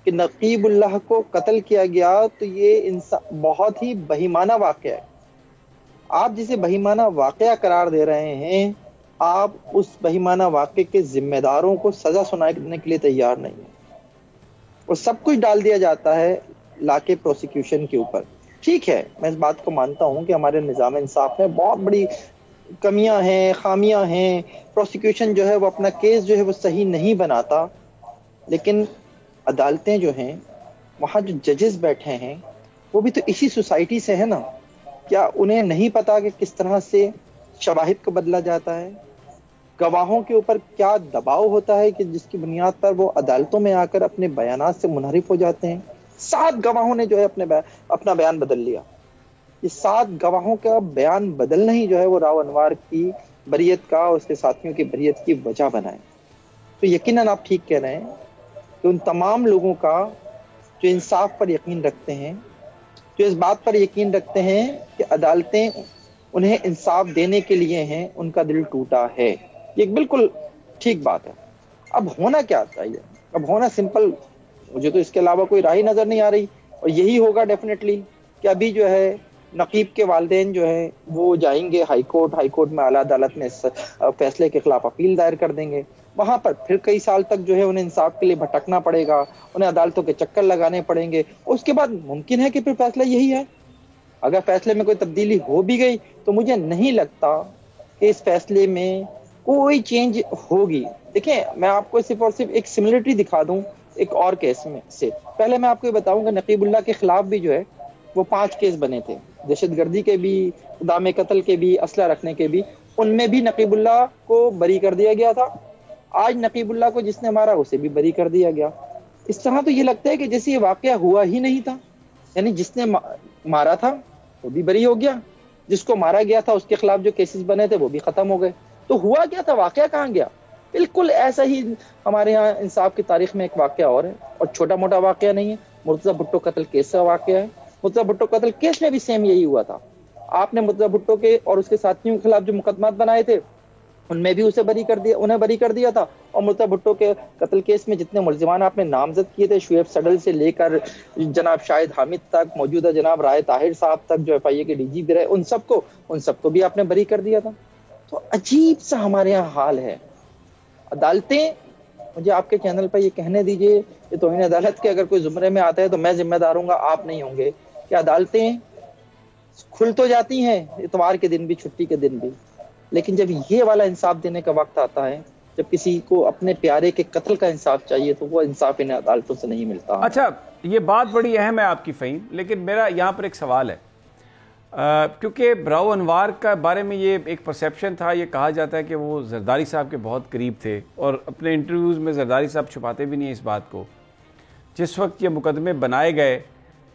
कि नकीबुल्लाह को कत्ल किया गया, तो ये बहुत ही बहिमाना वाकया है। आप जिसे बहिमाना वाकया करार दे रहे हैं, आप उस बहिमाना वाकये के जिम्मेदारों को सजा सुनाने के लिए तैयार नहीं है और सब कुछ डाल दिया जाता है लाके प्रोसिक्यूशन के ऊपर। ठीक है, मैं इस बात को मानता हूं कि हमारे निज़ाम इंसाफ में बहुत बड़ी कमियां हैं, खामियां हैं, प्रोसिक्यूशन जो है वो अपना केस जो है वो सही नहीं बनाता, लेकिन अदालतें जो हैं, वहाँ जो जजेस बैठे हैं वो भी तो इसी सोसाइटी से है ना। क्या उन्हें नहीं पता कि किस तरह से शवाहिद को बदला जाता है, गवाहों के ऊपर क्या दबाव होता है कि जिसकी बुनियाद पर वो अदालतों में आकर अपने बयानात से मुनहरिफ हो जाते हैं। 7 गवाहों ने जो है अपना बयान बदल लिया। ये 7 गवाहों का बयान बदलना ही जो है वो राव अनवर की बरियत का और उसके साथियों की बरियत की वजह बनाए। तो यकीनन आप ठीक कह रहे हैं कि उन तमाम लोगों का जो इंसाफ पर यकीन रखते हैं, जो इस बात पर यकीन रखते हैं कि अदालतें उन्हें इंसाफ देने के लिए हैं, उनका दिल टूटा है। ये बिल्कुल ठीक बात है। अब होना क्या चाहिए? अब होना सिंपल, मुझे तो इसके अलावा कोई राह नजर नहीं आ रही, और यही होगा डेफिनेटली कि अभी जो है नकीब के वालिदैन जो है वो जाएंगे हाई कोर्ट में आला अदालत में इस फैसले के खिलाफ अपील दायर कर देंगे। वहां पर फिर कई साल तक जो है उन्हें इंसाफ के लिए भटकना पड़ेगा, उन्हें अदालतों के चक्कर लगाने पड़ेंगे। उसके बाद मुमकिन है कि फिर फैसला यही है। अगर फैसले में कोई तब्दीली हो भी गई तो मुझे नहीं लगता कि इस फैसले में कोई चेंज होगी। देखिए, मैं आपको सिर्फ और सिर्फ एक सिमिलरिटी दिखा दूं एक और केस में से। पहले मैं आपको ये बताऊंगा, नकीबुल्लाह के खिलाफ भी जो है वो 5 केस बने थे, दहशतगर्दी के भी, इक़दाम कत्ल के भी, असला रखने के भी। उनमें भी नकीबुल्लाह को बरी कर दिया गया था। आज नकीबुल्लाह को जिसने मारा उसे भी बरी कर दिया गया। इस तरह तो ये लगता है कि जैसे ये वाकया हुआ ही नहीं था, यानी जिसने मारा था वो भी बरी हो गया, जिसको मारा गया था उसके खिलाफ जो केसेस बने थे वो भी खत्म हो गए। तो हुआ क्या था? वाकया कहाँ गया? बिल्कुल ऐसा ही हमारे यहाँ इंसाफ की तारीख में एक वाकया और है, और छोटा मोटा वाकया नहीं है। मुर्तज़ा भुट्टो कत्ल केस का वाकया है। मुर्तज़ा भुट्टो कत्ल केस में भी सेम यही हुआ था। आपने मुर्तज़ा भुट्टो के और उसके साथियों के खिलाफ जो मुकदमात बनाए थे उनमें भी उन्हें बरी कर दिया था। और मुर्तज़ा भुट्टो के कत्ल केस में जितने मुल्जिमान आपने नामजद किए थे, शुएब सडल से लेकर जनाब शाहिद हामिद तक, मौजूदा जनाब राय ताहिर साहब तक जो FIA के DG भी रहे, उन सबको भी आपने बरी कर दिया था। तो अजीब सा हमारे यहाँ हाल है। अदालतें, मुझे आपके चैनल पर ये कहने दीजिए कि तौहीन अदालत के अगर कोई जुमरे में आता है तो मैं जिम्मेदार हूँगा, आप नहीं होंगे। कि अदालतें खुल तो जाती हैं इतवार के दिन भी, छुट्टी के दिन भी, लेकिन जब ये वाला इंसाफ देने का वक्त आता है, जब किसी को अपने प्यारे के कत्ल का इंसाफ चाहिए, तो वो इंसाफ इन्हें अदालतों से नहीं मिलता। अच्छा, ये बात बड़ी अहम है आपकी फ़हीम, लेकिन मेरा यहाँ पर एक सवाल है। क्योंकि राव अनवर का बारे में ये एक परसेप्शन था, ये कहा जाता है कि वो जरदारी साहब के बहुत करीब थे, और अपने इंटरव्यूज़ में जरदारी साहब छुपाते भी नहीं इस बात को। जिस वक्त ये मुकदमे बनाए गए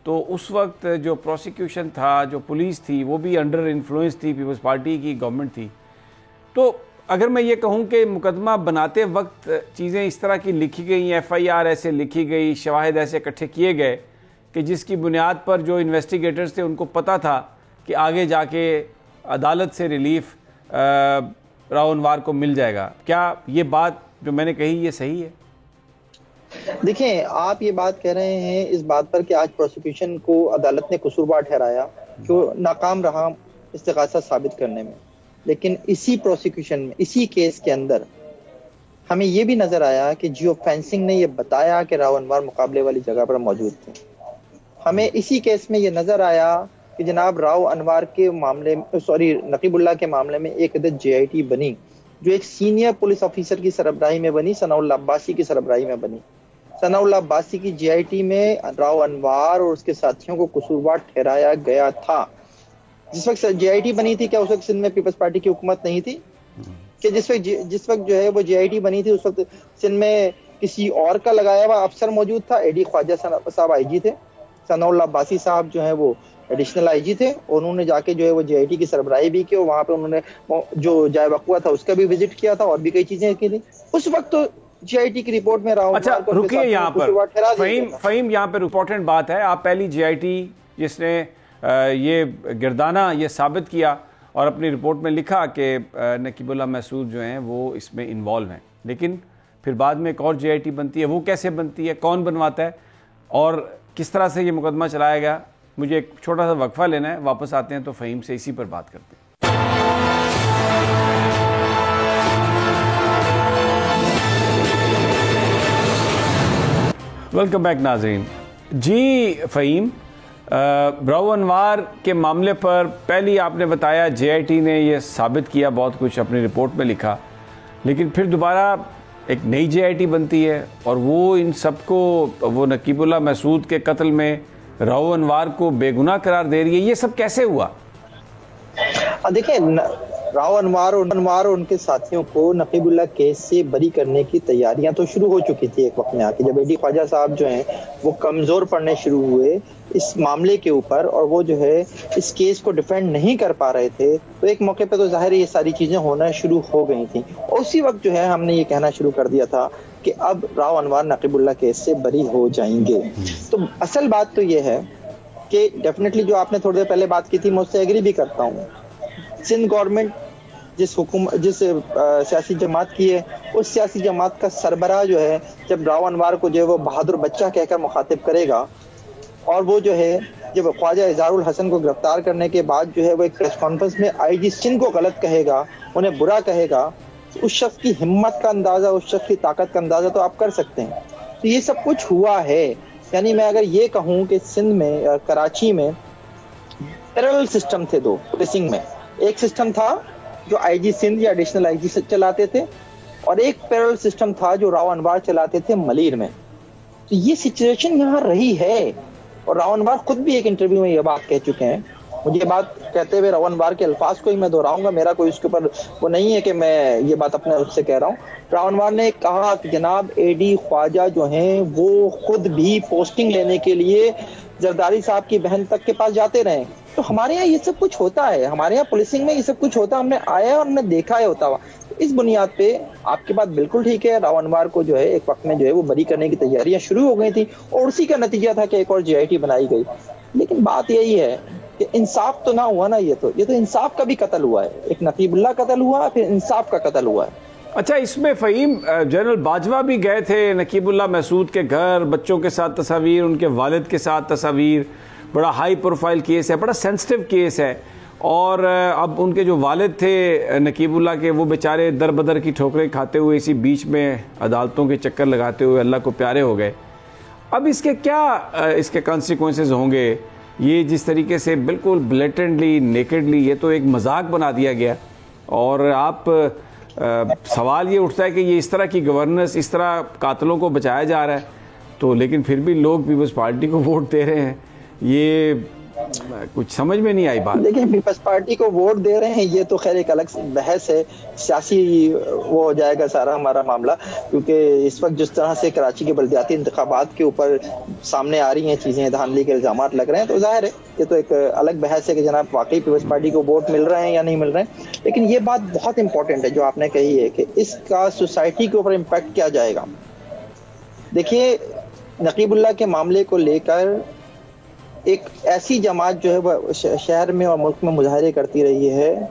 तो उस वक्त जो प्रोसिक्यूशन था, जो पुलिस थी, वो भी अंडर इन्फ्लुएंस थी, पीपल्स पार्टी की गवर्नमेंट थी। तो अगर मैं ये कहूँ कि मुकदमा बनाते वक्त चीज़ें इस तरह की लिखी गई, FIR ऐसे लिखी गई, शवाहिद ऐसे इकट्ठे किए गए कि जिसकी बुनियाद पर जो इन्वेस्टिगेटर्स थे उनको पता था कि आगे जाके अदालत से रिलीफ राव अनवर को मिल जाएगा, क्या ये बात जो मैंने कही ये सही है? देखिए, आप ये बात कह रहे हैं इस बात पर कि आज प्रोसिक्यूशन को अदालत ने कसूरवार ठहराया कि वो नाकाम रहा इस्तिगासा साबित करने में, लेकिन इसी प्रोसिक्यूशन में, इसी केस के अंदर हमें ये भी नजर आया कि जियो फेंसिंग ने ये बताया कि राव अनवर मुकाबले वाली जगह पर मौजूद थे। हमें इसी केस में ये नजर आया कि जनाब राव अनवर के मामले में, नकीबुल्लाह के मामले में एक अदद JIT बनी, जो एक सीनियर पुलिस ऑफिसर की सरबराही में बनी, सनाउल्लाह अब्बासी की सरबराही में बनी। सनाउल्लाह अब्बासी की JIT में राव अनवर और उसके साथियों को कसूरवार ठहराया गया था। जिस वक्त JIT बनी थी, क्या उस वक्त सिंध में पीपल्स पार्टी की हुकूमत नहीं थी? कि जिस वक्त जो है वो JIT बनी थी, उस वक्त सिंध में किसी और का लगाया हुआ अफसर मौजूद था। AD ख्वाजा साहब IG थे, सनाउल्लाह अब्बासी साहब जो है वो एडिशनल IG थे, और उन्होंने जाके जो है वो JIT की सरबराही भी की, और वहां पे उन्होंने जो जाए वक़्वा था उसका भी विजिट किया था, और भी कई चीजें की थी। उस वक्त तो JIT की रिपोर्ट में राव। अच्छा रुकिए यहाँ पर फहीम, यहाँ पर इम्पोर्टेंट बात है। आप पहली JIT जिसने ये गिरदाना ये साबित किया और अपनी रिपोर्ट में लिखा कि नकीबुल्लाह महसूद जो हैं वो इसमें इन्वॉल्व हैं, लेकिन फिर बाद में एक और JIT बनती है। वो कैसे बनती है, कौन बनवाता है और किस तरह से ये मुकदमा चलाया गया? मुझे एक छोटा सा वक्फा लेना है, वापस आते हैं तो फ़हीम से इसी पर बात करते हैं। वेलकम बैक नाज़रीन। जी फ़हीम, राव अनवर के मामले पर पहले आपने बताया JIT ने ये साबित किया, बहुत कुछ अपनी रिपोर्ट में लिखा, लेकिन फिर दोबारा एक नई JIT बनती है और वो इन सबको, वो नकीबुल्लाह महसूद के कत्ल में राव अनवर को बेगुनाह करार दे रही है। ये सब कैसे हुआ? देखिए, राव अनवर और उनके साथियों को नकीबुल्लाह केस से बरी करने की तैयारियां तो शुरू हो चुकी थी एक वक्त में आके, जब AD ख्वाजा साहब जो हैं वो कमजोर पड़ने शुरू हुए इस मामले के ऊपर, और वो जो है इस केस को डिफेंड नहीं कर पा रहे थे, तो एक मौके पे तो जाहिर है ये सारी चीजें होना शुरू हो गई थी। उसी वक्त जो है हमने ये कहना शुरू कर दिया था कि अब राव अनवर नकीबुल्लाह केस से बरी हो जाएंगे। तो असल बात तो ये है कि डेफिनेटली जो आपने थोड़ी देर पहले बात की थी, मैं उससे एग्री भी करता हूँ। सिंध गवर्नमेंट जिस सियासी जमात की है, उस सियासी जमात का सरबराह जो है जब राव अनवर को जो है वो बहादुर बच्चा कहकर मुखातिब करेगा, और वो जो है जब ख्वाजा इज़हारुल हसन को गिरफ्तार करने के बाद जो है वो एक प्रेस कॉन्फ्रेंस में IG सिंध को गलत कहेगा, उन्हें बुरा कहेगा, तो उस शख्स की हिम्मत का अंदाजा, उस शख्स की ताकत का अंदाजा तो आप कर सकते हैं। तो ये सब कुछ हुआ है। यानी मैं अगर ये कहूँ कि सिंध में, कराची में पैरेलल सिस्टम थे दो पुलिसिंग में। एक सिस्टम था जो IG सिंध या एडिशनल IG से चलाते थे, और एक पैरेलल सिस्टम था जो राव अनवर चलाते थे मलीर में। तो ये सिचुएशन यहाँ रही है, और राव अनवर खुद भी एक इंटरव्यू में ये बात कह चुके हैं। मुझे ये बात कहते हुए राव अनवर के अल्फाज को ही मैं दोहराऊंगा, मेरा कोई उसके ऊपर वो नहीं है कि मैं ये बात अपने उससे कह रहा हूँ। राव अनवर ने कहा कि जनाब AD ख्वाजा जो हैं वो खुद भी पोस्टिंग लेने के लिए जरदारी साहब की बहन तक के पास जाते रहे। तो हमारे यहाँ ये सब कुछ होता है, हमारे यहाँ पुलिसिंग में ये सब कुछ होता है, हमने आया और हमने देखा है होता हुआ। इस बुनियाद पे आपकी बात बिल्कुल ठीक है, राव अनवर को जो है एक वक्त में जो है वो बरी करने की तैयारियां शुरू हो गई थी, और उसी का नतीजा था कि एक और JIT बनाई गई। लेकिन बात यही है कि इंसाफ तो ना हुआ ना, ये तो इंसाफ का भी कत्ल हुआ है। एक नकीबुल्लाह कत्ल हुआ, फिर इंसाफ का कत्ल हुआ है। अच्छा, इसमें फ़हीम जनरल बाजवा भी गए थे नकीबुल्लाह महसूद के घर, बच्चों के साथ तस्वीर, उनके वालिद के साथ तस्वीर। बड़ा हाई प्रोफाइल केस है, बड़ा सेंसिटिव केस है, और अब उनके जो वालिद थे नकीबुल्लाह के, वो बेचारे दर बदर की ठोकरें खाते हुए इसी बीच में अदालतों के चक्कर लगाते हुए अल्लाह को प्यारे हो गए। अब इसके क्या इसके कॉन्सिक्वेंसेस होंगे? ये जिस तरीके से बिल्कुल ब्लेटेंटली, नेकेडली ये तो एक मजाक बना दिया गया, और आप सवाल ये उठता है कि ये इस तरह की गवर्नेंस, इस तरह कातलों को बचाया जा रहा है, तो लेकिन फिर भी लोग पीपल्स पार्टी को वोट दे रहे हैं। ये कुछ समझ में नहीं आई बात। देखिए, पीपल्स पार्टी को वोट दे रहे हैं ये तो खैर एक अलग बहस है, सियासी वो हो जाएगा सारा हमारा मामला, क्योंकि इस वक्त जिस तरह से कराची के बल्दियाती इंतखाबात के ऊपर सामने आ रही हैं चीजें, धांधली के इल्जाम लग रहे हैं, तो जाहिर है ये तो एक अलग बहस है कि जनाब वाकई पीपल्स पार्टी को वोट मिल रहे हैं या नहीं मिल रहे हैं। लेकिन ये बात बहुत इंपॉर्टेंट है जो आपने कही है कि इसका सोसाइटी के ऊपर इम्पैक्ट क्या जाएगा। देखिए, नकीबुल्लाह के मामले को लेकर एक ऐसी जमात जो है वह शहर में और मुल्क में मुजाहरे करती रही है,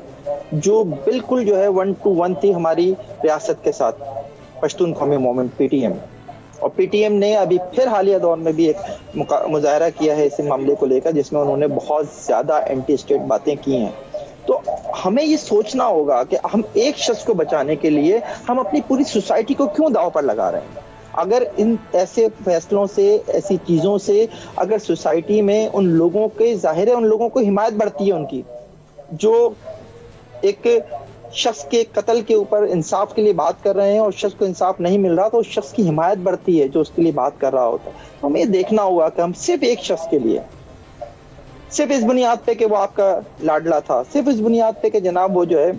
जो बिल्कुल जो है 1 to 1 थी हमारी रियासत के साथ, पश्तून कौमी मूवमेंट PTM। और पीटीएम ने अभी फिर हालिया दौर में भी एक मुजाहरा किया है इस मामले को लेकर, जिसमें उन्होंने बहुत ज्यादा एंटी स्टेट बातें की हैं। तो हमें ये सोचना होगा कि हम एक शख्स को बचाने के लिए हम अपनी पूरी सोसाइटी को क्यों दांव पर लगा रहे हैं। अगर इन ऐसे फैसलों से, ऐसी चीजों से अगर सोसाइटी में उन लोगों के, जाहिर है उन लोगों को हिमायत बढ़ती है उनकी, जो एक शख्स के कत्ल के ऊपर इंसाफ के लिए बात कर रहे हैं और शख्स को इंसाफ नहीं मिल रहा तो उस शख्स की हिमायत बढ़ती है जो उसके लिए बात कर रहा होता है। तो हमें ये देखना होगा कि हम सिर्फ एक शख्स के लिए, सिर्फ इस बुनियाद पे कि वो आपका लाडला था, सिर्फ इस बुनियाद पे कि जनाब वो जो है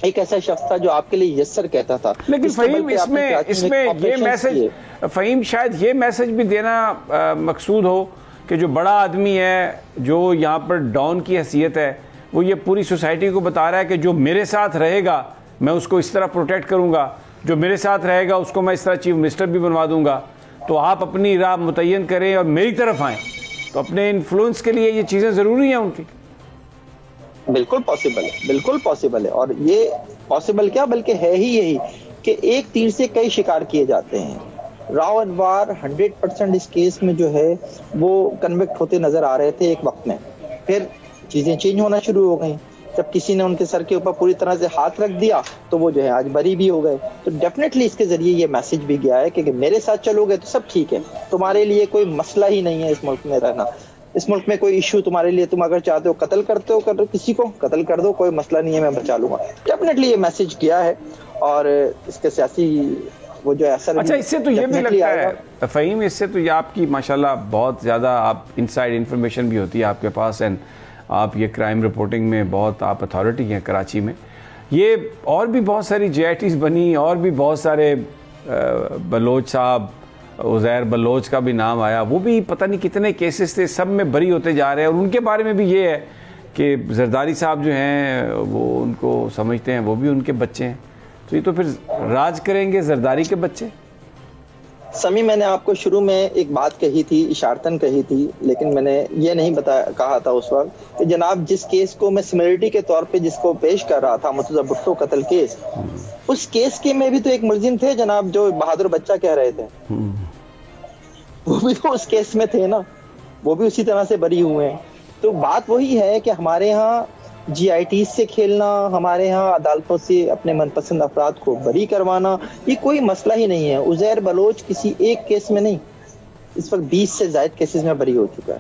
एक ऐसा शख्स था जो आपके लिए यस्सर कहता था। लेकिन फ़हीम इसमें ये मैसेज, फ़हीम शायद ये मैसेज भी देना मकसूद हो कि जो बड़ा आदमी है, जो यहाँ पर डॉन की हैसियत है, वो ये पूरी सोसाइटी को बता रहा है कि जो मेरे साथ रहेगा मैं उसको इस तरह प्रोटेक्ट करूँगा, जो मेरे साथ रहेगा उसको मैं इस तरह चीफ मिनिस्टर भी बनवा दूंगा। तो आप अपनी राह मुतय्यन करें और मेरी तरफ आएँ। तो अपने इन्फ्लुएंस के लिए ये चीज़ें ज़रूरी हैं उनकी। बिल्कुल पॉसिबल है, बिल्कुल पॉसिबल है। और ये पॉसिबल क्या बल्कि है ही यही कि एक तीर से कई शिकार किए जाते हैं। राव अनवर 100% इस केस में जो है वो कन्विक्ट होते नजर आ रहे थे एक वक्त में, फिर चीजें चेंज होना शुरू हो गई। जब किसी ने उनके सर के ऊपर पूरी तरह से हाथ रख दिया तो वो जो है आज बरी भी हो गए। तो डेफिनेटली इसके जरिए ये मैसेज भी गया है कि मेरे साथ चलोगे तो सब ठीक है, तुम्हारे लिए कोई मसला ही नहीं है इस मुल्क में रहना, इस मुल्क में कोई इशू तुम्हारे लिए, तुम अगर चाहते हो कत्ल करते हो, कर किसी को कत्ल कर दो, कोई मसला नहीं है, मैं बचा लूंगा। डेफिनेटली ये मैसेज गया है और इसके सियासी वो जो असर। अच्छा, इससे तो ये भी लगता है फ़हीम, इससे तो ये आपकी माशाल्लाह बहुत ज़्यादा आप इनसाइड इंफॉर्मेशन भी होती है आपके पास, एंड आप ये क्राइम रिपोर्टिंग में बहुत आप अथॉरिटी हैं कराची में। ये और भी बहुत सारी JITs बनी और भी बहुत सारे बलोच साहब, उज़ैर बलोच का भी नाम आया, वो भी पता नहीं कितने केसेस थे, सब में बरी होते जा रहे हैं। और उनके बारे में भी ये है कि जरदारी साहब जो हैं वो उनको समझते हैं वो भी उनके बच्चे हैं। तो ये तो फिर राज करेंगे जरदारी के बच्चे। समी, मैंने आपको शुरू में एक बात कही थी, इशारतन कही थी, लेकिन मैंने ये नहीं कहा था उस वक्त कि जनाब जिस केस को मैं सिमिलरिटी के तौर पे जिसको पेश कर रहा था, मुर्तज़ा भुट्टो कत्ल केस, उस केस के में भी तो एक मुलजिम थे जनाब जो बहादुर बच्चा कह रहे थे, वो भी तो उस केस में थे ना, वो भी उसी तरह से बरी हुए हैं। तो बात वही है कि हमारे यहाँ GITs से खेलना, हमारे यहाँ अदालतों से अपने मनपसंद अफराद को बरी करवाना, ये कोई मसला ही नहीं है। उज़ैर बलोच किसी एक केस में नहीं, इस वक्त 20 से ज़ायद केसेस में बरी हो चुका है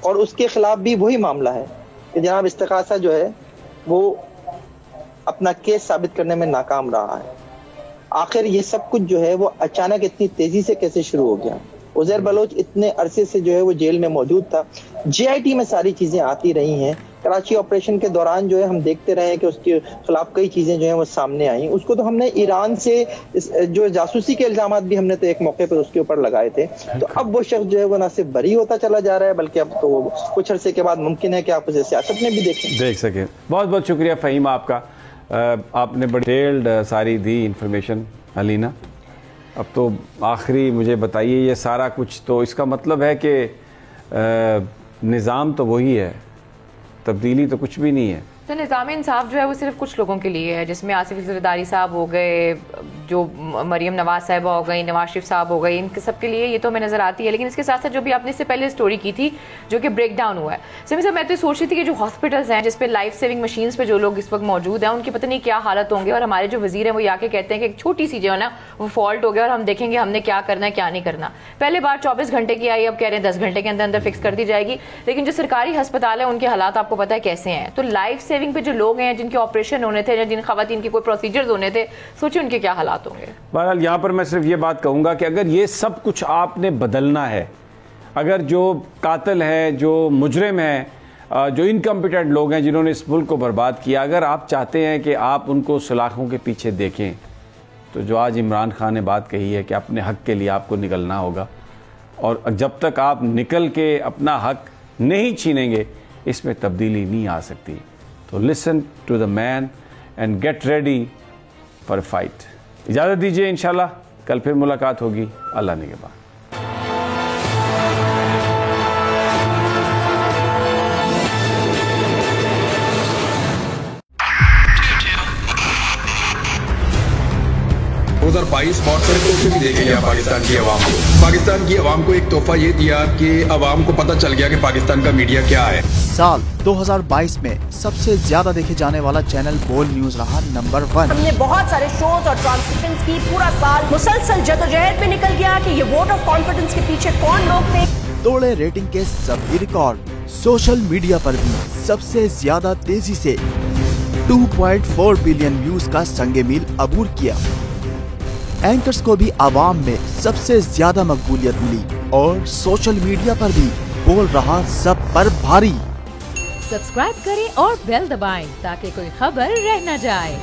और उसके खिलाफ भी वही मामला है कि जनाब इस्तिग़ासा जो है वो अपना केस साबित करने में नाकाम रहा है। आखिर ये सब कुछ जो है वो अचानक इतनी तेजी से कैसे शुरू हो गया? उज़ैर बलोच इतने अरसे से जो है वो जेल में मौजूद था, JIT में सारी चीजें आती रही हैं। कराची ऑपरेशन के दौरान जो है हम देखते रहे कि उसके खिलाफ कई चीजें जो है वो सामने आई। उसको तो हमने ईरान से जो जासूसी के इल्जाम भी हमने तो एक मौके पर उसके ऊपर लगाए थे। तो अब वो शख्स जो है वो ना सिर्फ बरी होता चला जा रहा है बल्कि अब तो कुछ अरसे के बाद मुमकिन है कि आप उसे सियासत में भी देख सकें। बहुत बहुत शुक्रिया फ़हीम आपका, आपने बड़ी डिटेल्ड सारी दी इंफॉर्मेशन अलीना। अब तो आखिरी मुझे बताइए, ये सारा कुछ तो इसका मतलब है कि निज़ाम तो वही है, तब्दीली तो कुछ भी नहीं है। तो निज़ाम इंसाफ जो है वो सिर्फ कुछ लोगों के लिए है, जिसमें आसिफ जरदारी साहब हो गए, जो मरियम नवाज साहिबा हो गई, नवाज शरीफ साहब हो गए, इनके सब के लिए ये तो हमें नज़र आती है। लेकिन इसके साथ साथ जो भी आपने इससे पहले स्टोरी की थी जो कि ब्रेक डाउन हुआ है, सभी से मैं तो सोच रही थी कि जो हॉस्पिटल्स हैं जिस पे लाइफ सेविंग मशीन्स पे जो लोग इस वक्त मौजूद हैं उनकी पता नहीं क्या हालत होंगे। और हमारे जो वजीर हैं वो आके कहते हैं कि एक छोटी सी जो है ना वो फॉल्ट हो गया और हम देखेंगे हमने क्या करना है क्या नहीं करना। पहले बार 24 घंटे की आई, अब कह रहे हैं 10 घंटे के अंदर अंदर फिक्स कर दी जाएगी। लेकिन जो सरकारी अस्पताल है उनके हालात आपको पता है कैसे हैं। तो लाइफ सेविंग पे जो लोग हैं जिनके ऑपरेशन होने थे, जिन खवातीन के कोई प्रोसीजर्स होने थे, सोचिए उनके क्या हालात होंगे। बहरहाल यहाँ पर मैं सिर्फ ये बात कहूँगा कि अगर ये सब कुछ आपने बदलना है, अगर जो कातिल हैं, जो मुजरिम हैं, जो इनकम्पिटेंट लोग हैं जिन्होंने इस मुल्क को बर्बाद किया, अगर आप चाहते हैं कि आप उनको सलाखों के पीछे देखें, तो जो आज इमरान खान ने बात कही है कि अपने हक़ के लिए आपको निकलना होगा, और जब तक आप निकल के अपना हक़ नहीं छीनेंगे इसमें तब्दीली नहीं आ सकती। तो listen to the man and get ready for a fight. इजाज़त दीजिए, इंशाल्लाह कल फिर मुलाकात होगी अल्लाह ने के बाद। दो 2022 2022 बहुत सारे तोहफे भी देखे गया पाकिस्तान की आवाम को। पाकिस्तान की आवाम को एक तोहफा ये दिया कि आवाम को पता चल गया कि पाकिस्तान का मीडिया क्या है। साल 2022 में सबसे ज्यादा देखे जाने वाला चैनल बोल न्यूज रहा नंबर 1। हमने बहुत सारे शोज और ट्रांसमिशंस की, पूरा साल मुसलसल जदोजहद में निकल गया कि ये वोट ऑफ कॉन्फिडेंस के पीछे कौन लोग थे। तोड़े रेटिंग के सभी रिकॉर्ड। सोशल मीडिया पर भी सबसे ज्यादा तेजी से 2.4 बिलियन व्यूज का संगे मील अबूर किया। एंकर्स को भी आवाम में सबसे ज्यादा मकबूलियत मिली और सोशल मीडिया पर भी बोल रहा सब पर भारी। सब्सक्राइब करें और बेल दबाएं ताकि कोई खबर रह न जाए।